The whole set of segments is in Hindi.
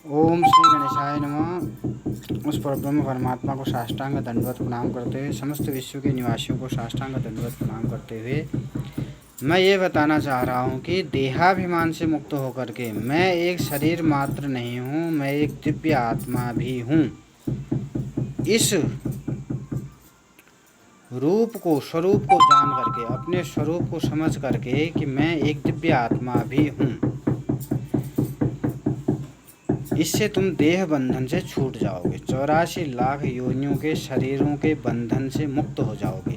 ओम श्री गणेशाय नमः। उस परब्रह्म परमात्मा को साष्टांग दंडवत प्रणाम करते हुए, समस्त विश्व के निवासियों को साष्टांग दंडवत प्रणाम करते हुए मैं ये बताना चाह रहा हूँ कि देहाभिमान से मुक्त होकर के मैं एक शरीर मात्र नहीं हूँ, मैं एक दिव्य आत्मा भी हूँ। इस रूप को, स्वरूप को जान करके, अपने स्वरूप को समझ करके कि मैं एक दिव्य आत्मा भी हूँ, इससे तुम देह बंधन से छूट जाओगे। 84 लाख योनियों के शरीरों के बंधन से मुक्त हो जाओगे।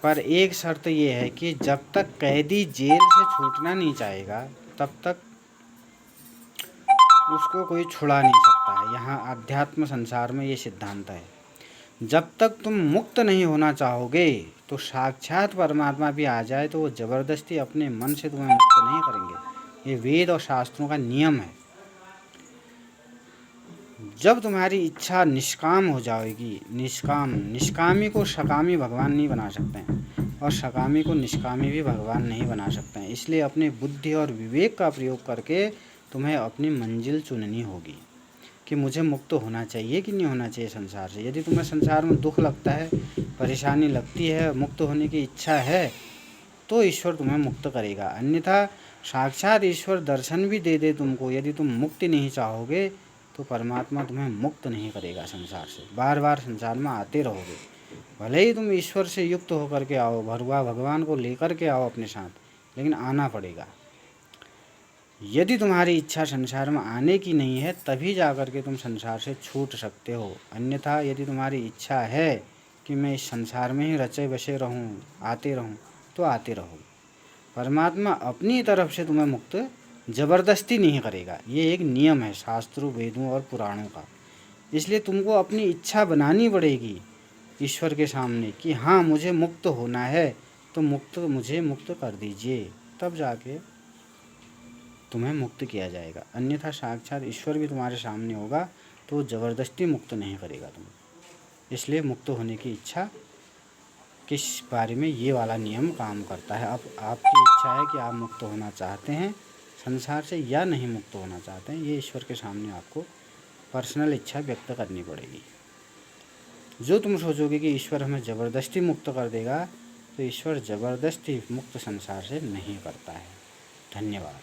पर एक शर्त यह है कि जब तक कैदी जेल से छूटना नहीं चाहेगा, तब तक उसको कोई छुड़ा नहीं सकता है। यहाँ अध्यात्म संसार में ये सिद्धांत है। जब तक तुम मुक्त नहीं होना चाहोगे, तो साक्षात परमात्मा भी आ जाए तो वो जबरदस्ती अपने मन से तुम्हें मुक्त नहीं करेंगे। ये वेद और शास्त्रों का नियम है। जब तुम्हारी इच्छा निष्काम हो जाएगी, निष्कामी को सकामी भगवान नहीं बना सकते हैं, और सकामी को निष्कामी भी भगवान नहीं बना सकते हैं। इसलिए अपने बुद्धि और विवेक का प्रयोग करके तुम्हें अपनी मंजिल चुननी होगी कि मुझे मुक्त होना चाहिए कि नहीं होना चाहिए संसार से। यदि तुम्हें संसार में दुख लगता है, परेशानी लगती है, मुक्त होने की इच्छा है, तो ईश्वर तुम्हें मुक्त करेगा। अन्यथा साक्षात ईश्वर दर्शन भी दे दे तुमको, यदि तुम मुक्ति नहीं चाहोगे तो परमात्मा तुम्हें मुक्त नहीं करेगा संसार से। बार बार संसार में आते रहोगे। भले ही तुम ईश्वर से युक्त होकर के आओ, भगवान को लेकर के आओ अपने साथ, लेकिन आना पड़ेगा। यदि तुम्हारी इच्छा संसार में आने की नहीं है, तभी जाकर के तुम संसार से छूट सकते हो। अन्यथा यदि तुम्हारी इच्छा है कि मैं इस संसार में ही रचे बसे रहूं, आते रहूं, तो आते रहो। परमात्मा अपनी तरफ से तुम्हें मुक्त जबरदस्ती नहीं करेगा। ये एक नियम है शास्त्रों, वेदों और पुराणों का। इसलिए तुमको अपनी इच्छा बनानी पड़ेगी ईश्वर के सामने कि हाँ, मुझे मुक्त होना है, तो मुझे मुक्त कर दीजिए। तब जाके तुम्हें मुक्त किया जाएगा। अन्यथा साक्षात ईश्वर भी तुम्हारे सामने होगा तो ज़बरदस्ती मुक्त नहीं करेगा तुम्हें। इसलिए मुक्त होने की इच्छा किस बारे में ये वाला नियम काम करता है। अब आपकी इच्छा है कि आप मुक्त होना चाहते हैं संसार से या नहीं मुक्त होना चाहते हैं, ये ईश्वर के सामने आपको पर्सनल इच्छा व्यक्त करनी पड़ेगी। जो तुम सोचोगे कि ईश्वर हमें ज़बरदस्ती मुक्त कर देगा, तो ईश्वर ज़बरदस्ती मुक्त संसार से नहीं करता है। धन्यवाद।